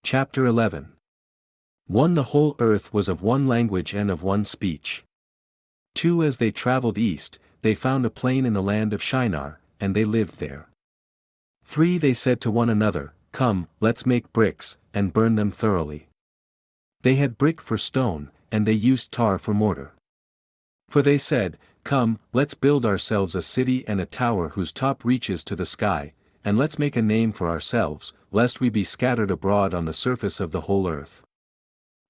Chapter 11. 1. The whole earth was of one language and of one speech. 2. As they traveled east, they found a plain in the land of Shinar, and they lived there. 3. They said to one another, Come, let's make bricks, and burn them thoroughly. They had brick for stone, and they used tar for mortar. For they said, Come, let's build ourselves a city and a tower whose top reaches to the sky, and let's make a name for ourselves, lest we be scattered abroad on the surface of the whole earth.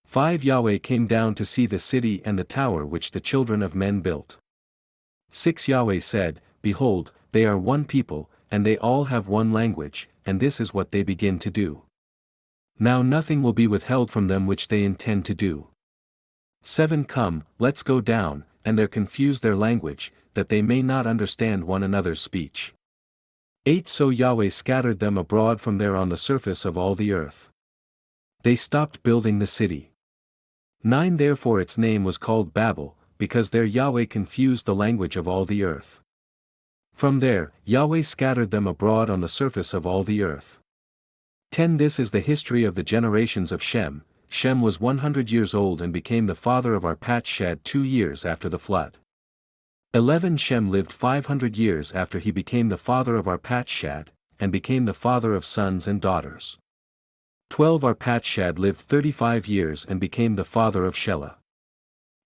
5. Yahweh came down to see the city and the tower which the children of men built. 6. Yahweh said, Behold, they are one people, and they all have one language, and this is what they begin to do. Now nothing will be withheld from them which they intend to do. 7. Come, let's go down, and there confuse their language, that they may not understand one another's speech. 8. So Yahweh scattered them abroad from there on the surface of all the earth. They stopped building the city. 9. Therefore its name was called Babel, because there Yahweh confused the language of all the earth. From there, Yahweh scattered them abroad on the surface of all the earth. 10. This is the history of the generations of Shem. Shem was 100 years old and became the father of Arpachshad 2 years after the flood. 11. Shem lived 500 years after he became the father of Arpachshad, and became the father of sons and daughters. 12. Arpachshad lived 35 years and became the father of Shelah.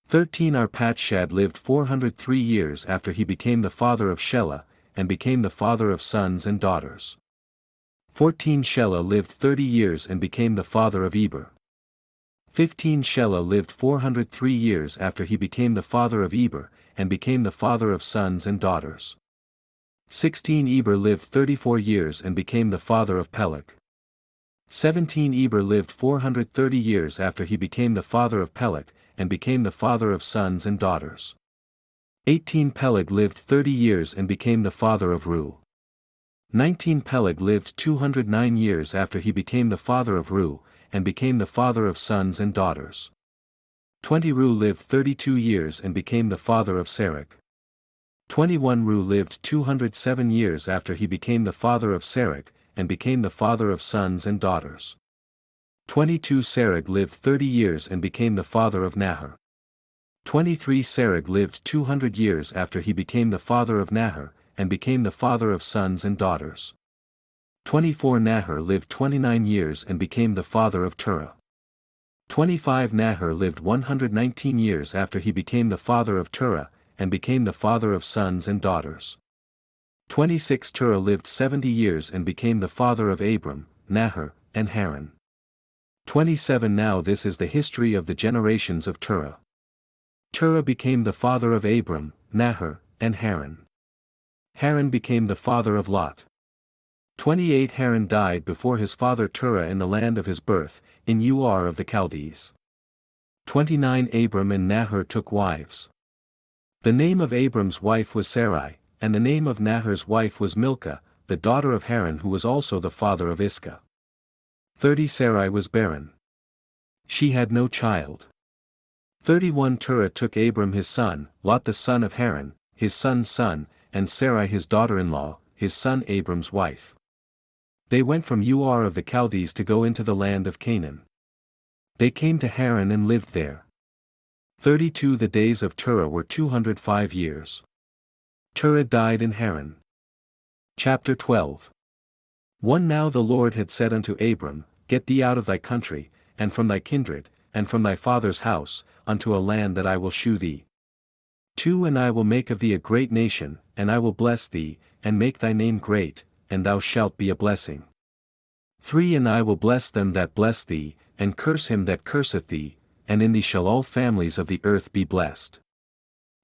13. Arpachshad lived 403 years after he became the father of Shelah, and became the father of sons and daughters. 14. Shelah lived 30 years and became the father of Eber. 15. Shelah lived 403 years after he became the father of Eber, and became the father of sons and daughters. 16. Eber lived 34 years and became the father of Peleg. 17. Eber lived 430 years after he became the father of Peleg, and became the father of sons and daughters. 18. Peleg lived 30 years and became the father of Reu. 19. Peleg lived 209 years after he became the father of Reu, and became the father of sons and daughters. 20. Reu lived 32 years and became the father of Serug. 21. Reu lived 207 years after he became the father of Serug, and became the father of sons and daughters. 22. Serug lived 30 years and became the father of Nahor. 23. Serug lived 200 years after he became the father of Nahor, and became the father of sons and daughters. 24. Nahor lived 29 years and became the father of Terah. 25. Nahor lived 119 years after he became the father of Terah, and became the father of sons and daughters. 26. Terah lived 70 years and became the father of Abram, Nahor, and Haran. 27. Now this is the history of the generations of Terah. Terah became the father of Abram, Nahor, and Haran. Haran became the father of Lot. 28. Haran died before his father Terah in the land of his birth, in Ur of the Chaldees. 29. Abram and Nahor took wives. The name of Abram's wife was Sarai, and the name of Nahor's wife was Milcah, the daughter of Haran who was also the father of Iscah. 30. Sarai was barren. She had no child. 31. Terah took Abram his son, Lot the son of Haran, his son's son, and Sarai his daughter-in-law, his son Abram's wife. They went from Ur of the Chaldees to go into the land of Canaan. They came to Haran and lived there. 32. The days of Terah were 205 years. Terah died in Haran. Chapter 12. 1. Now the Lord had said unto Abram, Get thee out of thy country, and from thy kindred, and from thy father's house, unto a land that I will shew thee. 2. And I will make of thee a great nation, and I will bless thee, and make thy name great, and thou shalt be a blessing. 3. And I will bless them that bless thee, and curse him that curseth thee, and in thee shall all families of the earth be blessed.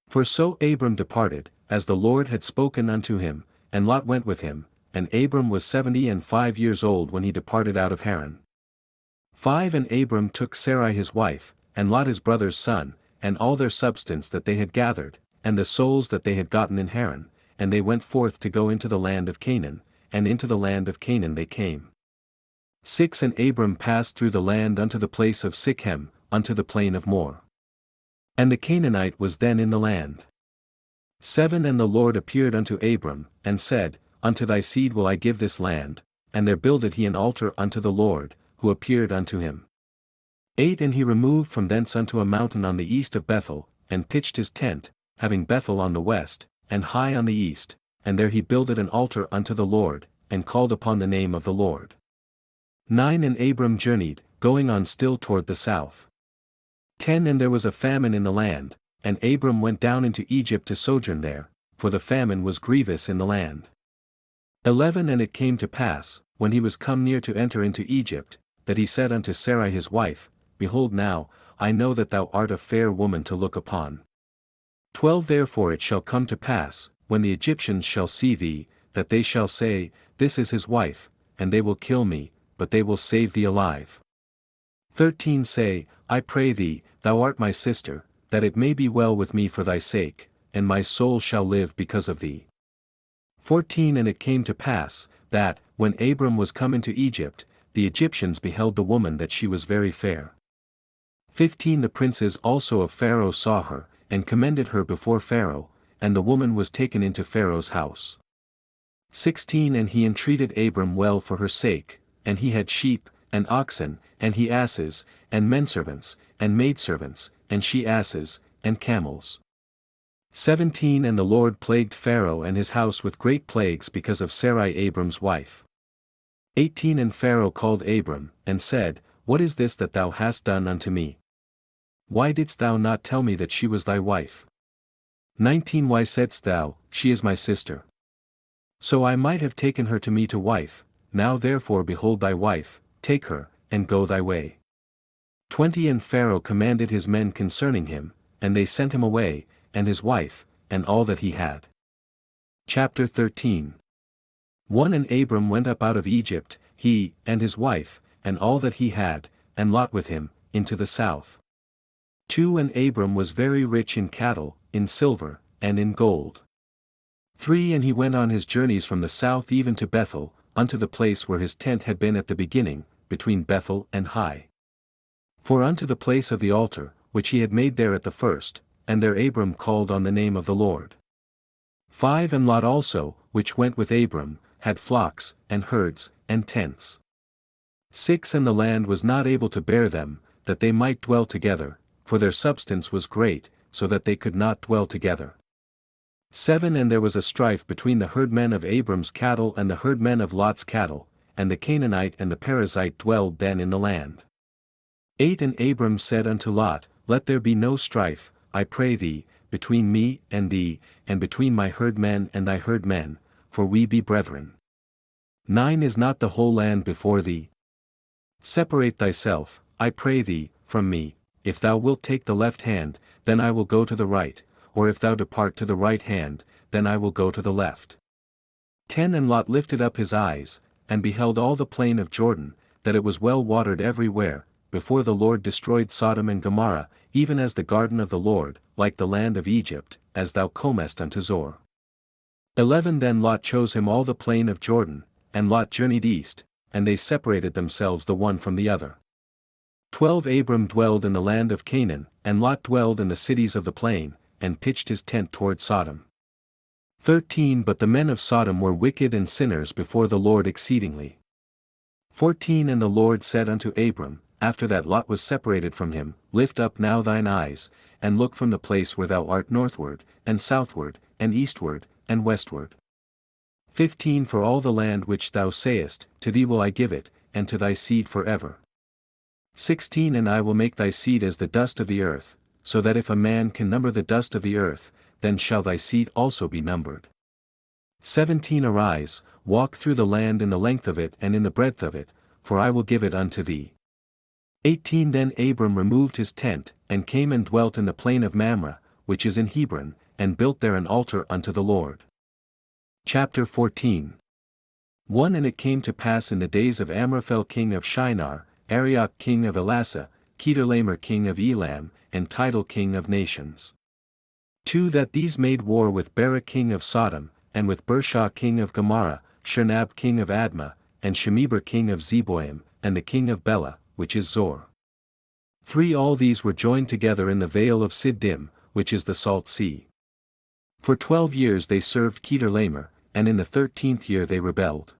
For so Abram departed, as the Lord had spoken unto him, and Lot went with him, and Abram was 75 years old when he departed out of Haran. 5. And Abram took Sarai his wife, and Lot his brother's son, and all their substance that they had gathered, and the souls that they had gotten in Haran, and they went forth to go into the land of Canaan, and into the land of Canaan they came. 6. And Abram passed through the land unto the place of Sichem, unto the plain of Moreh. And the Canaanite was then in the land. 7. And the Lord appeared unto Abram, and said, Unto thy seed will I give this land, and there builded he an altar unto the Lord, who appeared unto him. 8 And he removed from thence unto a mountain on the east of Bethel, and pitched his tent, having Bethel on the west, and Hai on the east, and there he builded an altar unto the Lord, and called upon the name of the Lord. 9 And Abram journeyed, going on still toward the south. 10 And there was a famine in the land, and Abram went down into Egypt to sojourn there, for the famine was grievous in the land. 11 And it came to pass, when he was come near to enter into Egypt, that he said unto Sarai his wife, Behold now, I know that thou art a fair woman to look upon. 12 Therefore it shall come to pass, when the Egyptians shall see thee, that they shall say, This is his wife, and they will kill me, but they will save thee alive. 13 Say, I pray thee, thou art my sister, that it may be well with me for thy sake, and my soul shall live because of thee. 14 And it came to pass, that, when Abram was come into Egypt, the Egyptians beheld the woman that she was very fair. 15 The princes also of Pharaoh saw her, and commended her before Pharaoh, and the woman was taken into Pharaoh's house. 16 And he entreated Abram well for her sake, and he had sheep, and oxen, and he asses, and menservants, and maidservants, and she asses, and camels. 17 And the Lord plagued Pharaoh and his house with great plagues because of Sarai Abram's wife. 18 And Pharaoh called Abram, and said, What is this that thou hast done unto me? Why didst thou not tell me that she was thy wife? 19 Why saidst thou, She is my sister? So I might have taken her to me to wife. Now therefore behold thy wife, take her, and go thy way. 20 And Pharaoh commanded his men concerning him, and they sent him away, and his wife, and all that he had. Chapter 13 1 And Abram went up out of Egypt, he, and his wife, and all that he had, and Lot with him, into the south. 2 And Abram was very rich in cattle, in silver, and in gold. 3 And he went on his journeys from the south even to Bethel, unto the place where his tent had been at the beginning, between Bethel and Hai. 4 Unto the place of the altar, which he had made there at the first, and there Abram called on the name of the Lord. 5 And Lot also, which went with Abram, had flocks, and herds, and tents. 6 And the land was not able to bear them, that they might dwell together, for their substance was great, so that they could not dwell together. 7 And there was a strife between the herdmen of Abram's cattle and the herdmen of Lot's cattle, and the Canaanite and the Perizzite dwelled then in the land. 8 And Abram said unto Lot, Let there be no strife, I pray thee, between me and thee, and between my herdmen and thy herdmen, for we be brethren. 9 Is not the whole land before thee? Separate thyself, I pray thee, from me. If thou wilt take the left hand, then I will go to the right, or if thou depart to the right hand, then I will go to the left. 10 And Lot lifted up his eyes, and beheld all the plain of Jordan, that it was well watered everywhere, before the Lord destroyed Sodom and Gomorrah, even as the garden of the Lord, like the land of Egypt, as thou comest unto Zor. 11 Then Lot chose him all the plain of Jordan, and Lot journeyed east, and they separated themselves the one from the other. 12 Abram dwelled in the land of Canaan, and Lot dwelled in the cities of the plain, and pitched his tent toward Sodom. 13 But the men of Sodom were wicked and sinners before the Lord exceedingly. 14 And the Lord said unto Abram, after that Lot was separated from him, Lift up now thine eyes, and look from the place where thou art northward, and southward, and eastward, and westward. 15 For all the land which thou sayest, to thee will I give it, and to thy seed forever. 16 And I will make thy seed as the dust of the earth, so that if a man can number the dust of the earth, then shall thy seed also be numbered. 17 Arise, walk through the land in the length of it and in the breadth of it, for I will give it unto thee. 18 Then Abram removed his tent, and came and dwelt in the plain of Mamre, which is in Hebron, and built there an altar unto the Lord. Chapter 14 1 And it came to pass in the days of Amraphel king of Shinar, Arioch king of Elasa, Chedorlaomer king of Elam, and Tidal king of nations. 2 That these made war with Bera king of Sodom, and with Bershah king of Gomorrah, Shernab king of Admah, and Shemeber king of Zeboim, and the king of Bela, which is Zor. 3 All these were joined together in the vale of Siddim, which is the salt sea. For 12 years they served Chedorlaomer, and in the 13th year they rebelled.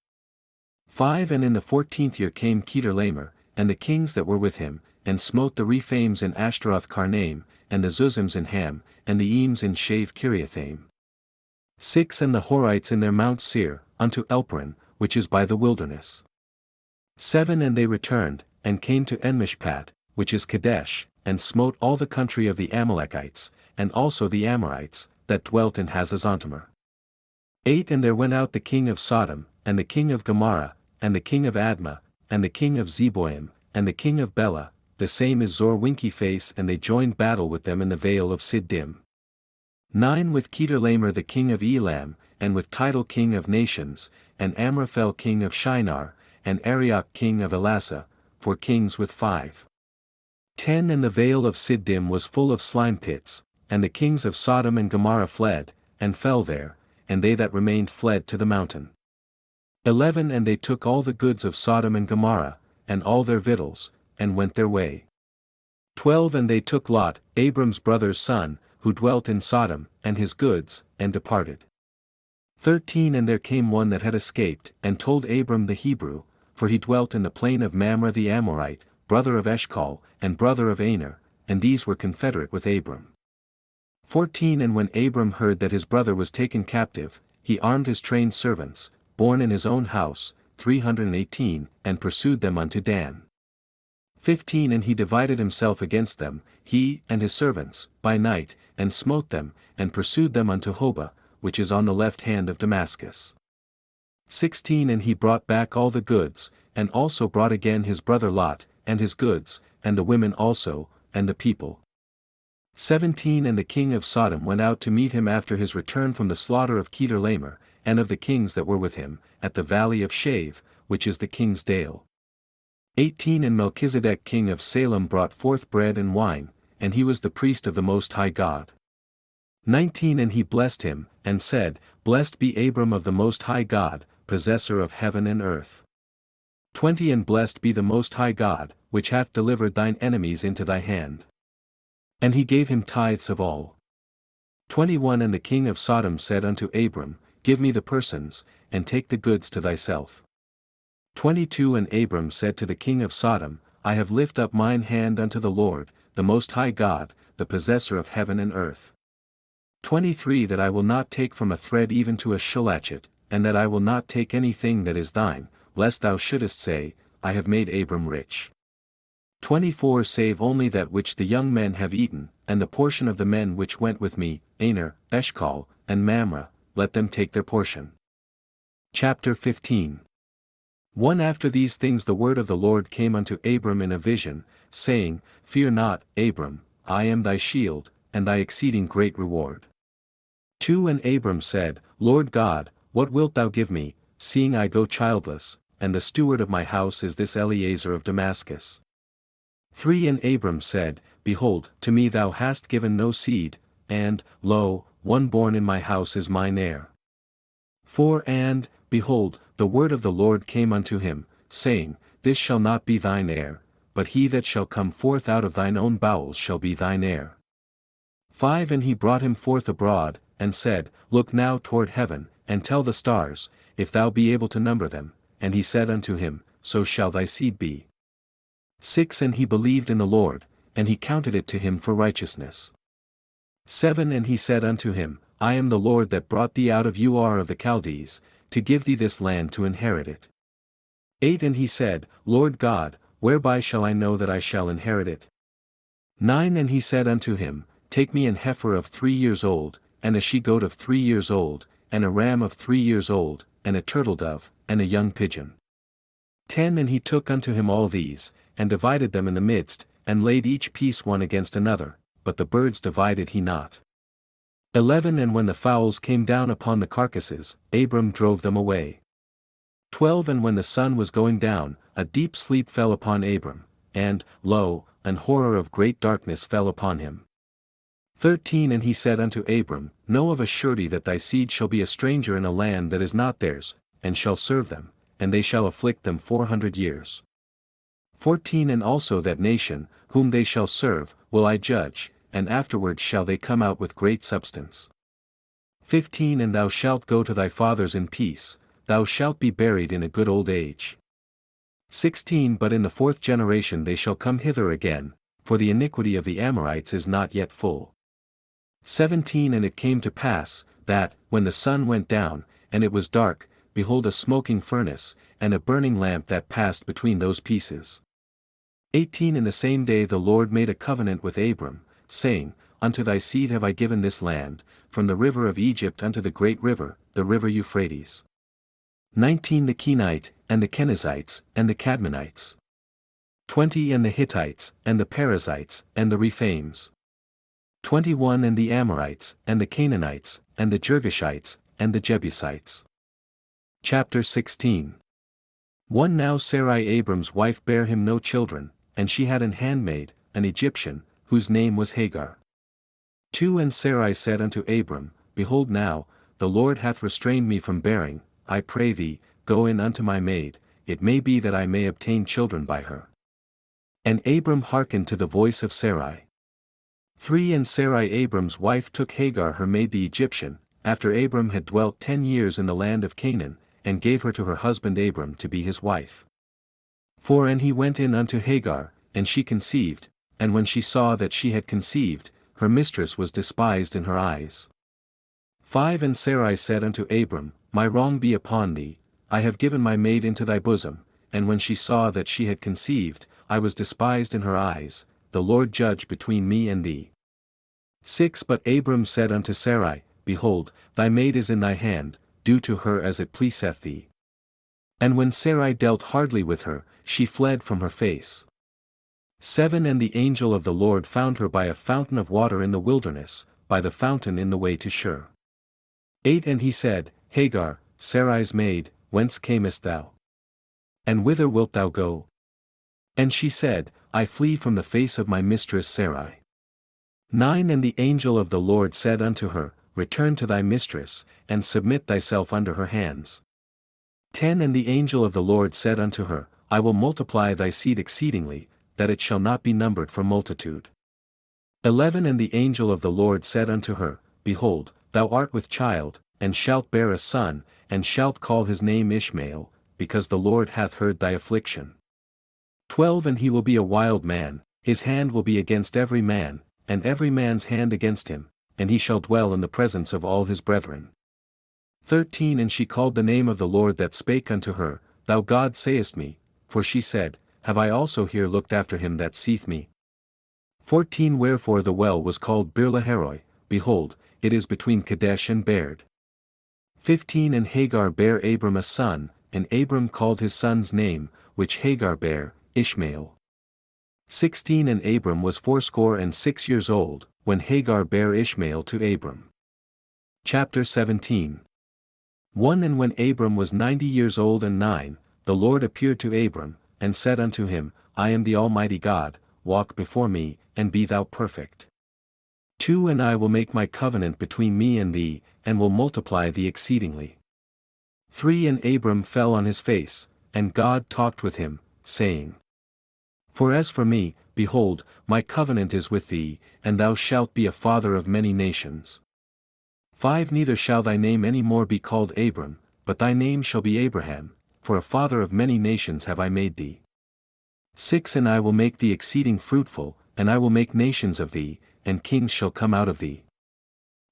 5 And in the 14th year came Chedorlaomer, and the kings that were with him, and smote the Rephaims in Ashtaroth Karnaim, and the Zuzims in Ham, and the Eames in Shave Kiriathaim. 6 And the Horites in their Mount Seir, unto Elparan, which is by the wilderness. 7 And they returned, and came to Enmishpat, which is Kadesh, and smote all the country of the Amalekites, and also the Amorites, that dwelt in Hazazontamar. 8 And there went out the king of Sodom, and the king of Gomorrah, and the king of Admah, and the king of Zeboim, and the king of Bela, the same is Zor Winky Face, and they joined battle with them in the vale of Siddim. 9 With Kedorlaomer the king of Elam, and with Tidal king of nations, and Amraphel king of Shinar, and Arioch king of Elasa, for kings with 5. 10 And the vale of Siddim was full of slime pits, and the kings of Sodom and Gomorrah fled, and fell there, and they that remained fled to the mountain. 11 And they took all the goods of Sodom and Gomorrah, and all their victuals, and went their way. 12 And they took Lot, Abram's brother's son, who dwelt in Sodom, and his goods, and departed. 13 And there came one that had escaped, and told Abram the Hebrew, for he dwelt in the plain of Mamre the Amorite, brother of Eshcol, and brother of Aner, and these were confederate with Abram. 14 And when Abram heard that his brother was taken captive, he armed his trained servants, born in his own house, 318, and pursued them unto Dan. 15 And he divided himself against them, he and his servants, by night, and smote them, and pursued them unto Hobah, which is on the left hand of Damascus. 16 And he brought back all the goods, and also brought again his brother Lot, and his goods, and the women also, and the people. 17 And the king of Sodom went out to meet him after his return from the slaughter of Kedorlaomer, and of the kings that were with him, at the valley of Shave, which is the king's dale. 18 And Melchizedek king of Salem brought forth bread and wine, and he was the priest of the Most High God. 19 And he blessed him, and said, Blessed be Abram of the Most High God, possessor of heaven and earth. 20 And blessed be the Most High God, which hath delivered thine enemies into thy hand. And he gave him tithes of all. 21 And the king of Sodom said unto Abram, Give me the persons, and take the goods to thyself. 22 And Abram said to the king of Sodom, I have lifted up mine hand unto the Lord, the Most High God, the possessor of heaven and earth. 23 That I will not take from a thread even to a shilachet, and that I will not take anything that is thine, lest thou shouldest say, I have made Abram rich. 24 Save only that which the young men have eaten, and the portion of the men which went with me, Aner, Eshcol, and Mamre, let them take their portion. Chapter 15 1 After these things the word of the Lord came unto Abram in a vision, saying, Fear not, Abram, I am thy shield, and thy exceeding great reward. 2 And Abram said, Lord God, what wilt thou give me, seeing I go childless, and the steward of my house is this Eliezer of Damascus? 3 And Abram said, Behold, to me thou hast given no seed, and, lo, one born in my house is mine heir. 4 And, behold, the word of the Lord came unto him, saying, This shall not be thine heir, but he that shall come forth out of thine own bowels shall be thine heir. 5 And he brought him forth abroad, and said, Look now toward heaven, and tell the stars, if thou be able to number them, and he said unto him, So shall thy seed be. 6 And he believed in the Lord, and he counted it to him for righteousness. 7 And he said unto him, I am the Lord that brought thee out of Ur of the Chaldees, to give thee this land to inherit it. 8 And he said, Lord God, whereby shall I know that I shall inherit it? 9 And he said unto him, Take me an heifer of 3 years old, and a she-goat of 3 years old, and a ram of 3 years old, and a turtle-dove, and a young pigeon. 10 And he took unto him all these, and divided them in the midst, and laid each piece one against another, but the birds divided he not. 11 And when the fowls came down upon the carcasses, Abram drove them away. 12 And when the sun was going down, a deep sleep fell upon Abram, and, lo, an horror of great darkness fell upon him. 13 And he said unto Abram, Know of a surety that thy seed shall be a stranger in a land that is not theirs, and shall serve them, and they shall afflict them 400 years. 14 And also that nation, whom they shall serve, will I judge, and afterwards shall they come out with great substance. 15 And thou shalt go to thy fathers in peace, thou shalt be buried in a good old age. 16 But in the 4th generation they shall come hither again, for the iniquity of the Amorites is not yet full. 17 And it came to pass, that, when the sun went down, and it was dark, behold a smoking furnace, and a burning lamp that passed between those pieces. 18 In the same day the Lord made a covenant with Abram, saying, Unto thy seed have I given this land, from the river of Egypt unto the great river, the river Euphrates. 19 The Kenite, and the Kenizzites, and the Cadmonites. 20 And the Hittites, and the Perizzites, and the Rephaims. 21 And the Amorites, and the Canaanites, and the Girgashites, and the Jebusites. Chapter 16. 1 Now Sarai Abram's wife bare him no children, and she had an handmaid, an Egyptian, whose name was Hagar. 2 And Sarai said unto Abram, Behold now, the Lord hath restrained me from bearing, I pray thee, go in unto my maid, it may be that I may obtain children by her. And Abram hearkened to the voice of Sarai. 3 And Sarai Abram's wife took Hagar her maid the Egyptian, after Abram had dwelt 10 years in the land of Canaan, and gave her to her husband Abram to be his wife. 4 And he went in unto Hagar, and she conceived, and when she saw that she had conceived, her mistress was despised in her eyes. 5 And Sarai said unto Abram, My wrong be upon thee, I have given my maid into thy bosom, and when she saw that she had conceived, I was despised in her eyes, the Lord judge between me and thee. 6 But Abram said unto Sarai, Behold, thy maid is in thy hand, do to her as it pleaseth thee. And when Sarai dealt hardly with her, she fled from her face. 7 And the angel of the Lord found her by a fountain of water in the wilderness, by the fountain in the way to Shur. 8 And he said, Hagar, Sarai's maid, whence camest thou? And whither wilt thou go? And she said, I flee from the face of my mistress Sarai. 9 And the angel of the Lord said unto her, Return to thy mistress, and submit thyself under her hands. 10 And the angel of the Lord said unto her, I will multiply thy seed exceedingly, that it shall not be numbered for multitude. 11 And the angel of the Lord said unto her, Behold, thou art with child, and shalt bear a son, and shalt call his name Ishmael, because the Lord hath heard thy affliction. 12 And he will be a wild man, his hand will be against every man, and every man's hand against him, and he shall dwell in the presence of all his brethren. 13 And she called the name of the Lord that spake unto her, Thou God sayest me, for she said, Have I also here looked after him that seeth me? 14 Wherefore the well was called Beer-lahai-roi, behold, it is between Kadesh and Bered. 15 And Hagar bare Abram a son, and Abram called his son's name, which Hagar bare, Ishmael. 16 And Abram was 86 years old, when Hagar bare Ishmael to Abram. Chapter 17. 1 And when Abram was 90 years old and 9, the Lord appeared to Abram, and said unto him, I am the Almighty God, walk before me, and be thou perfect. 2 And I will make my covenant between me and thee, and will multiply thee exceedingly. 3 And Abram fell on his face, and God talked with him, saying, For as for me, behold, my covenant is with thee, and thou shalt be a father of many nations. 5 Neither shall thy name any more be called Abram, but thy name shall be Abraham, for a father of many nations have I made thee. 6 And I will make thee exceeding fruitful, and I will make nations of thee, and kings shall come out of thee.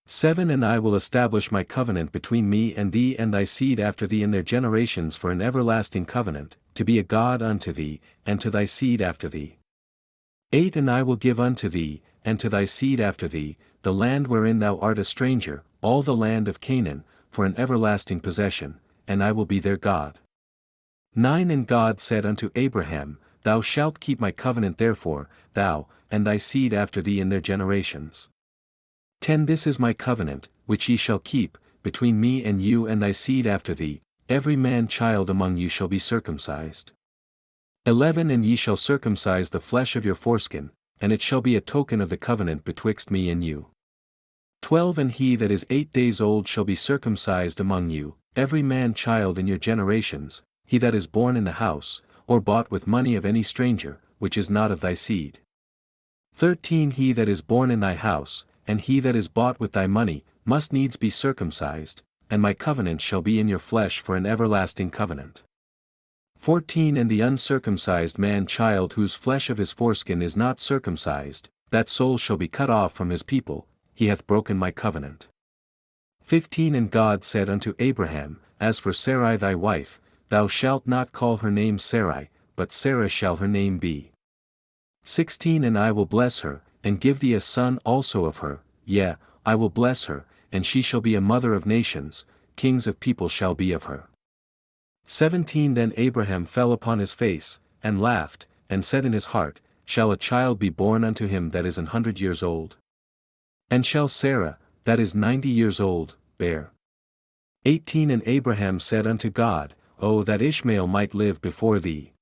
7 And I will establish my covenant between me and thee and thy seed after thee in their generations for an everlasting covenant, to be a God unto thee, and to thy seed after thee. 8 And I will give unto thee, and to thy seed after thee, the land wherein thou art a stranger, all the land of Canaan, for an everlasting possession, and I will be their God. 9 And God said unto Abraham, Thou shalt keep my covenant therefore, thou, and thy seed after thee in their generations. 10 This is my covenant, which ye shall keep, between me and you and thy seed after thee, every man child among you shall be circumcised. 11 And ye shall circumcise the flesh of your foreskin, and it shall be a token of the covenant betwixt me and you. 12 And he that is 8 days old shall be circumcised among you, every man child in your generations, he that is born in the house, or bought with money of any stranger, which is not of thy seed. 13 He that is born in thy house, and he that is bought with thy money, must needs be circumcised, and my covenant shall be in your flesh for an everlasting covenant. 14 And the uncircumcised man child whose flesh of his foreskin is not circumcised, that soul shall be cut off from his people, he hath broken my covenant. 15 And God said unto Abraham, As for Sarai thy wife, thou shalt not call her name Sarai, but Sarah shall her name be. 16 And I will bless her, and give thee a son also of her, yea, I will bless her, and she shall be a mother of nations, kings of people shall be of her. 17 Then Abraham fell upon his face, and laughed, and said in his heart, Shall a child be born unto him that is 100 years old? And shall Sarah, that is 90 years old, bear? 18 And Abraham said unto God, O that Ishmael might live before thee.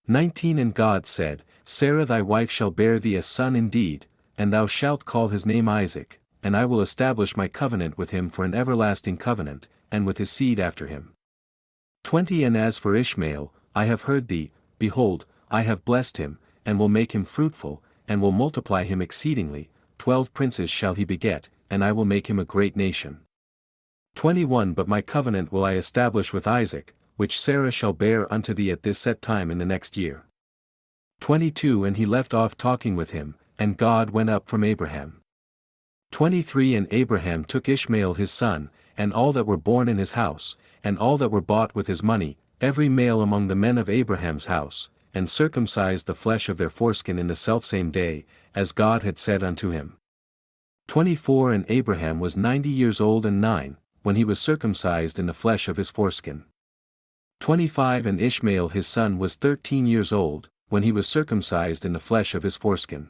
19 And God said, Sarah thy wife shall bear thee a son indeed, and thou shalt call his name Isaac, and I will establish my covenant with him for an everlasting covenant, and with his seed after him. 20 And as for Ishmael, I have heard thee, behold, I have blessed him, and will make him fruitful, and will multiply him exceedingly, 12 princes shall he beget, and I will make him a great nation. 21 But my covenant will I establish with Isaac, which Sarah shall bear unto thee at this set time in the next year. 22 And he left off talking with him, and God went up from Abraham. 23 And Abraham took Ishmael his son, and all that were born in his house, and all that were bought with his money, every male among the men of Abraham's house, and circumcised the flesh of their foreskin in the selfsame day, as God had said unto him. 24 And Abraham was 90 years old and 9, when he was circumcised in the flesh of his foreskin. 25 And Ishmael his son was 13 years old, when he was circumcised in the flesh of his foreskin.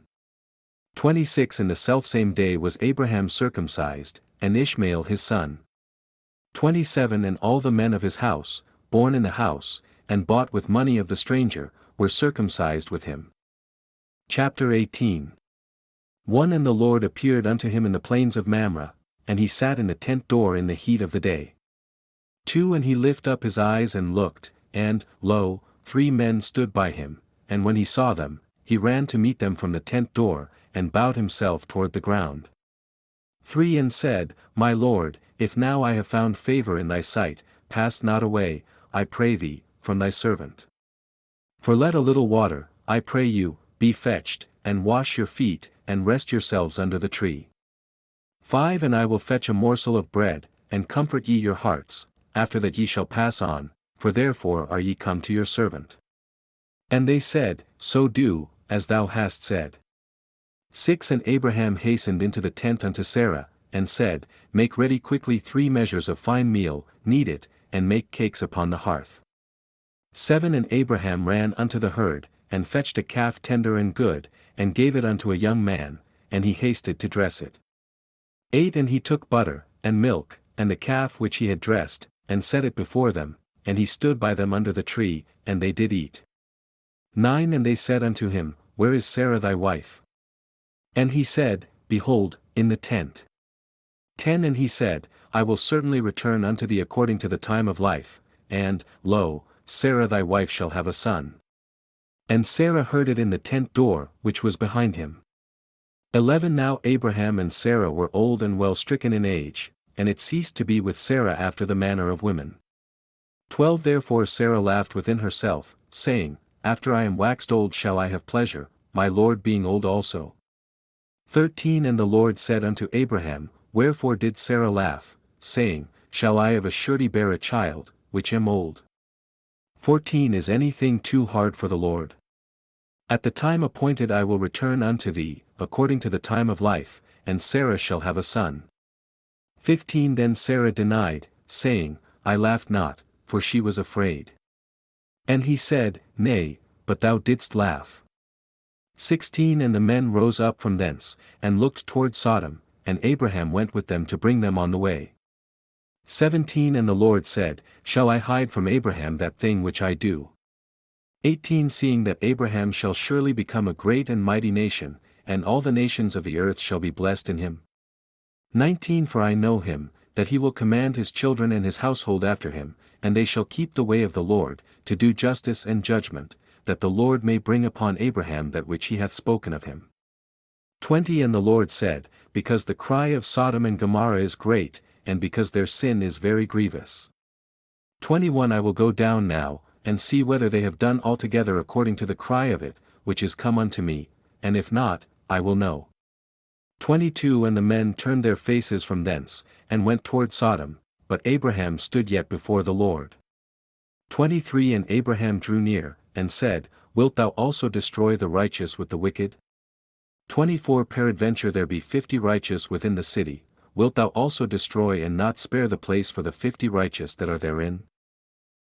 26 And the selfsame day was Abraham circumcised, and Ishmael his son. 27 And all the men of his house, born in the house, and bought with money of the stranger, were circumcised with him. Chapter 18 1 And the Lord appeared unto him in the plains of Mamre, and he sat in the tent door in the heat of the day. 2 And he lifted up his eyes and looked, and, lo, 3 men stood by him, and when he saw them, he ran to meet them from the tent door, and bowed himself toward the ground. 3 And said, My Lord, if now I have found favor in thy sight, pass not away, I pray thee, from thy servant. For let a little water, I pray you, be fetched, and wash your feet, and rest yourselves under the tree. 5 And I will fetch a morsel of bread, and comfort ye your hearts, after that ye shall pass on, for therefore are ye come to your servant. And they said, So do, as thou hast said. 6 And Abraham hastened into the tent unto Sarah, and said, Make ready quickly 3 measures of fine meal, knead it, and make cakes upon the hearth. 7 And Abraham ran unto the herd, and fetched a calf tender and good, and gave it unto a young man, and he hasted to dress it. 8 And he took butter, and milk, and the calf which he had dressed, and set it before them, and he stood by them under the tree, and they did eat. 9 And they said unto him, Where is Sarah thy wife? And he said, Behold, in the tent. 10 And he said, I will certainly return unto thee according to the time of life, and, lo, Sarah thy wife shall have a son. And Sarah heard it in the tent door, which was behind him. 11 Now Abraham and Sarah were old and well stricken in age, and it ceased to be with Sarah after the manner of women. 12 Therefore Sarah laughed within herself, saying, After I am waxed old shall I have pleasure, my Lord being old also. 13 And the Lord said unto Abraham, Wherefore did Sarah laugh, saying, Shall I of a surety bear a child, which am old? 14 Is anything too hard for the Lord? At the time appointed I will return unto thee, according to the time of life, and Sarah shall have a son. 15 Then Sarah denied, saying, I laughed not, for she was afraid. And he said, Nay, but thou didst laugh. 16 And the men rose up from thence, and looked toward Sodom, and Abraham went with them to bring them on the way. 17 And the Lord said, Shall I hide from Abraham that thing which I do? 18 Seeing that Abraham shall surely become a great and mighty nation, and all the nations of the earth shall be blessed in him. 19 For I know him, that he will command his children and his household after him, and they shall keep the way of the Lord, to do justice and judgment, that the Lord may bring upon Abraham that which he hath spoken of him. 20 And the Lord said, Because the cry of Sodom and Gomorrah is great, and because their sin is very grievous. 21 I will go down now, and see whether they have done altogether according to the cry of it, which is come unto me, and if not, I will know. 22 And the men turned their faces from thence, and went toward Sodom, but Abraham stood yet before the Lord. 23 And Abraham drew near, and said, Wilt thou also destroy the righteous with the wicked? 24 Peradventure there be 50 righteous within the city, wilt thou also destroy and not spare the place for the 50 righteous that are therein?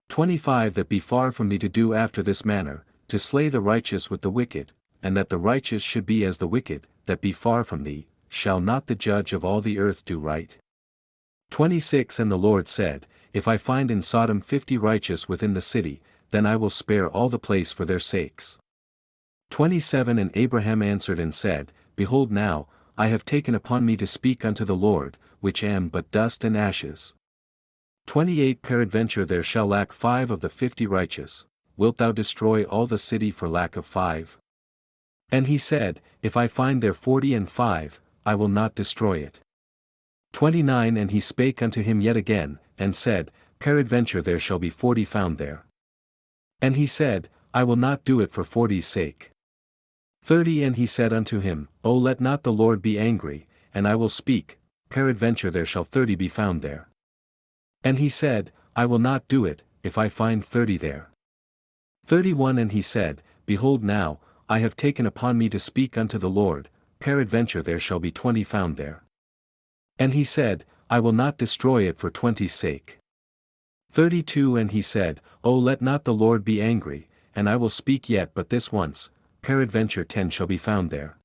25 That be far from thee to do after this manner, to slay the righteous with the wicked, and that the righteous should be as the wicked, that be far from thee, shall not the judge of all the earth do right? 26 And the Lord said, If I find in Sodom 50 righteous within the city, then I will spare all the place for their sakes. 27 And Abraham answered and said, Behold now, I have taken upon me to speak unto the Lord, which am but dust and ashes. 28 Peradventure there shall lack 5 of the 50 righteous, wilt thou destroy all the city for lack of 5? And he said, If I find there 40 and 5, I will not destroy it. 29 And he spake unto him yet again, and said, Peradventure there shall be 40 found there. And he said, I will not do it for 40's sake. 30 And he said unto him, O let not the Lord be angry, and I will speak, peradventure there shall 30 be found there. And he said, I will not do it, if I find 30 there. 31 And he said, Behold now, I have taken upon me to speak unto the Lord, peradventure there shall be 20 found there. And he said, I will not destroy it for 20's sake. 32 And he said, O let not the Lord be angry, and I will speak yet but this once, peradventure 10 shall be found there.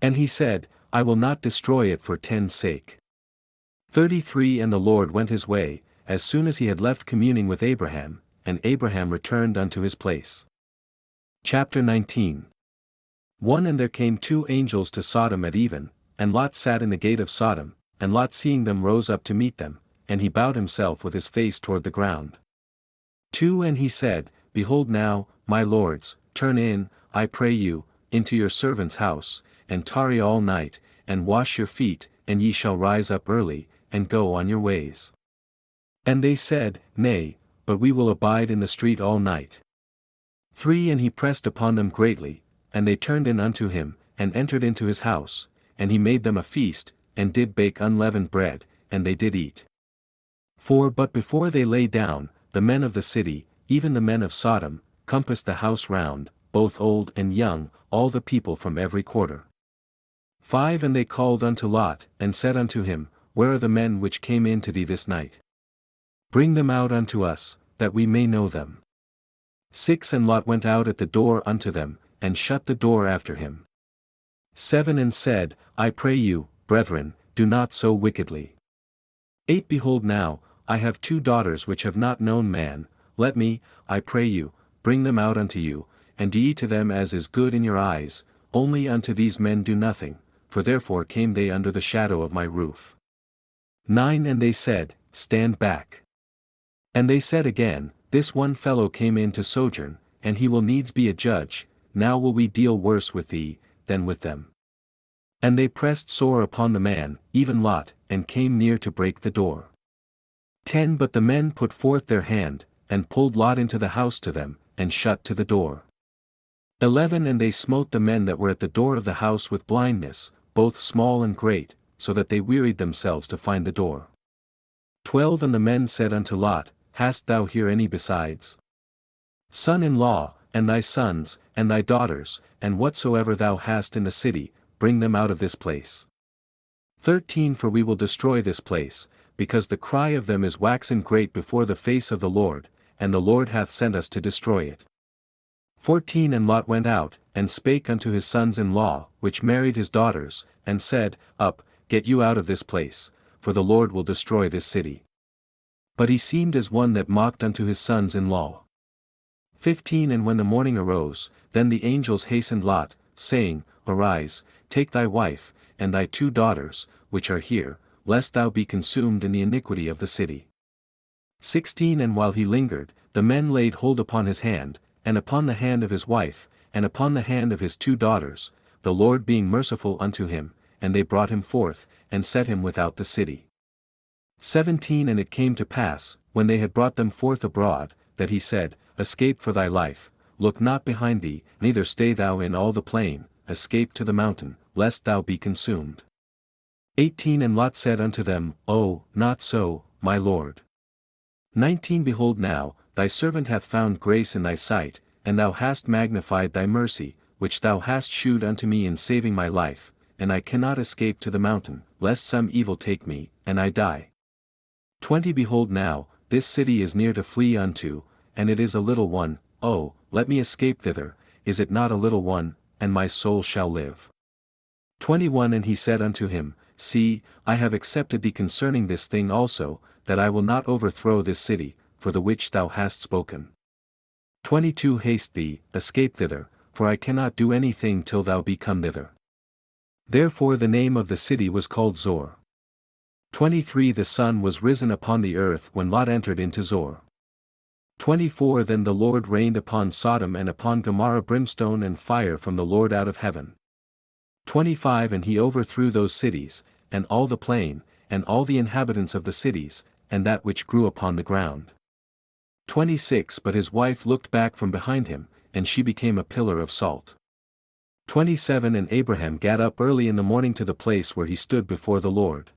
And he said, I will not destroy it for 10's sake. 33 And the Lord went his way, as soon as he had left communing with Abraham, and Abraham returned unto his place. Chapter 19 1 And there came 2 angels to Sodom at even, and Lot sat in the gate of Sodom, and Lot seeing them rose up to meet them, and he bowed himself with his face toward the ground. 2 And he said, Behold now, my lords, turn in, I pray you, into your servant's house, and tarry all night, and wash your feet, and ye shall rise up early, and go on your ways. And they said, Nay, but we will abide in the street all night. 3 And he pressed upon them greatly, and they turned in unto him, and entered into his house, and he made them a feast, and did bake unleavened bread, and they did eat. 4 But before they lay down, the men of the city, even the men of Sodom, compassed the house round, both old and young, all the people from every quarter. 5 And they called unto Lot, and said unto him, Where are the men which came in to thee this night? Bring them out unto us, that we may know them. 6 And Lot went out at the door unto them, and shut the door after him. 7 And said, I pray you, brethren, do not so wickedly. 8 Behold now, I have 2 daughters which have not known man, let me, I pray you, bring them out unto you, and do ye to them as is good in your eyes, only unto these men do nothing, for therefore came they under the shadow of my roof. 9 And they said, Stand back. And they said again, This one fellow came in to sojourn, and he will needs be a judge, now will we deal worse with thee, than with them. And they pressed sore upon the man, even Lot, and came near to break the door. 10 But the men put forth their hand, and pulled Lot into the house to them, and shut to the door. 11 And they smote the men that were at the door of the house with blindness, both small and great, so that they wearied themselves to find the door. 12 And the men said unto Lot, Hast thou here any besides? Son-in-law, and thy sons, and thy daughters, and whatsoever thou hast in the city, bring them out of this place. 13 For we will destroy this place, because the cry of them is waxen great before the face of the Lord, and the Lord hath sent us to destroy it. 14 And Lot went out, and spake unto his sons-in-law, which married his daughters, and said, Up, get you out of this place, for the Lord will destroy this city. But he seemed as one that mocked unto his sons-in-law. 15 And when the morning arose, then the angels hastened Lot, saying, Arise, take thy wife, and thy 2 daughters, which are here, lest thou be consumed in the iniquity of the city. 16 And while he lingered, the men laid hold upon his hand, and upon the hand of his wife, and upon the hand of his 2 daughters, the Lord being merciful unto him, and they brought him forth, and set him without the city. 17 And it came to pass, when they had brought them forth abroad, that he said, escape for thy life, look not behind thee, neither stay thou in all the plain, escape to the mountain, lest thou be consumed. 18 And Lot said unto them, Oh, not so, my lord. 19 Behold now, thy servant hath found grace in thy sight, and thou hast magnified thy mercy, which thou hast shewed unto me in saving my life, and I cannot escape to the mountain, lest some evil take me, and I die. 20 Behold now, this city is near to flee unto, and it is a little one, oh, let me escape thither, is it not a little one, and my soul shall live. 21 And he said unto him, See, I have accepted thee concerning this thing also, that I will not overthrow this city, for the which thou hast spoken. 22 Haste thee, escape thither, for I cannot do anything till thou be come thither. Therefore the name of the city was called Zor. 23 The sun was risen upon the earth when Lot entered into Zor. 24 Then the Lord rained upon Sodom and upon Gomorrah brimstone and fire from the Lord out of heaven. 25 And he overthrew those cities, and all the plain, and all the inhabitants of the cities, and that which grew upon the ground. 26 But his wife looked back from behind him, and she became a pillar of salt. 27 And Abraham gat up early in the morning to the place where he stood before the Lord.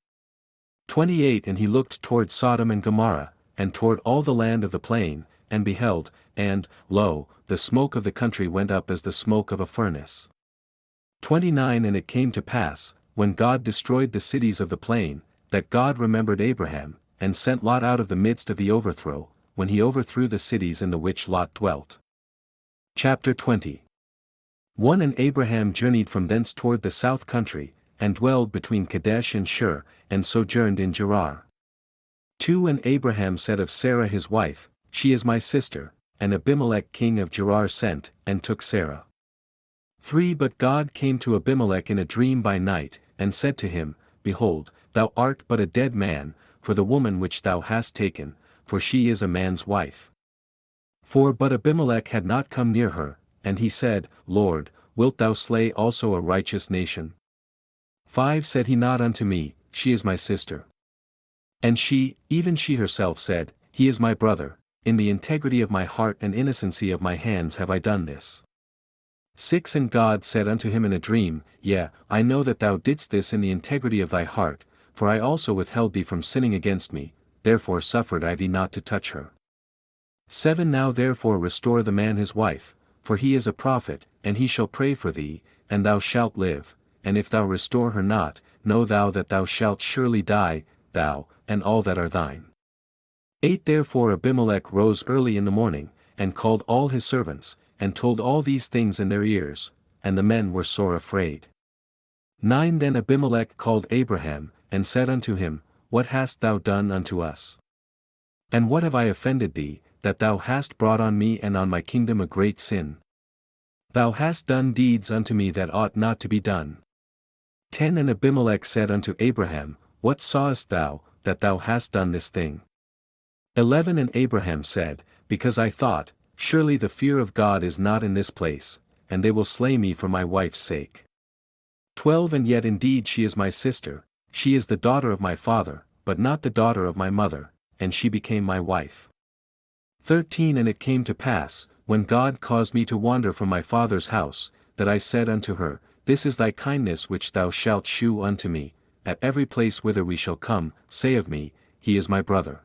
28 And he looked toward Sodom and Gomorrah, and toward all the land of the plain, and beheld, and, lo, the smoke of the country went up as the smoke of a furnace. 29 And it came to pass, when God destroyed the cities of the plain, that God remembered Abraham, and sent Lot out of the midst of the overthrow, when he overthrew the cities in the which Lot dwelt. Chapter 20 1 And Abraham journeyed from thence toward the south country, and dwelled between Kadesh and Shur, and sojourned in Gerar. 2 And Abraham said of Sarah his wife, She is my sister, and Abimelech king of Gerar sent, and took Sarah. 3 But God came to Abimelech in a dream by night, and said to him, Behold, thou art but a dead man, for the woman which thou hast taken, for she is a man's wife. 4 But Abimelech had not come near her, and he said, Lord, wilt thou slay also a righteous nation? 5 Said he not unto me, She is my sister? And she, even she herself said, He is my brother, in the integrity of my heart and innocency of my hands have I done this. 6 And God said unto him in a dream, Yea, I know that thou didst this in the integrity of thy heart, for I also withheld thee from sinning against me, therefore suffered I thee not to touch her. 7 Now therefore restore the man his wife, for he is a prophet, and he shall pray for thee, and thou shalt live, and if thou restore her not, know thou that thou shalt surely die, thou, and all that are thine. 8 Therefore Abimelech rose early in the morning, and called all his servants, and told all these things in their ears, and the men were sore afraid. 9 Then Abimelech called Abraham, and said unto him, What hast thou done unto us? And what have I offended thee, that thou hast brought on me and on my kingdom a great sin? Thou hast done deeds unto me that ought not to be done. 10 And Abimelech said unto Abraham, What sawest thou, that thou hast done this thing? 11 And Abraham said, Because I thought, Surely the fear of God is not in this place, and they will slay me for my wife's sake. 12 And yet indeed she is my sister, she is the daughter of my father, but not the daughter of my mother, and she became my wife. 13 And it came to pass, when God caused me to wander from my father's house, that I said unto her, This is thy kindness which thou shalt shew unto me, at every place whither we shall come, say of me, He is my brother.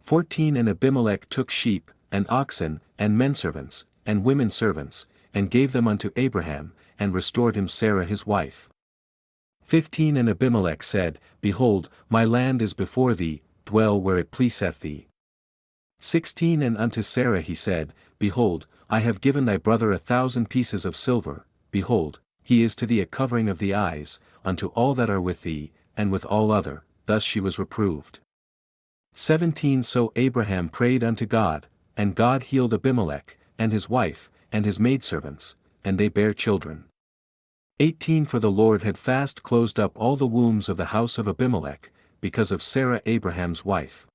14 And Abimelech took sheep, and oxen, and menservants, and women servants, and gave them unto Abraham, and restored him Sarah his wife. 15 And Abimelech said, Behold, my land is before thee, dwell where it pleaseth thee. 16 And unto Sarah he said, Behold, I have given thy brother 1,000 pieces of silver, behold, he is to thee a covering of the eyes, unto all that are with thee, and with all other, thus she was reproved. 17 So Abraham prayed unto God, and God healed Abimelech, and his wife, and his maidservants, and they bare children. 18 For the Lord had fast closed up all the wombs of the house of Abimelech, because of Sarah Abraham's wife.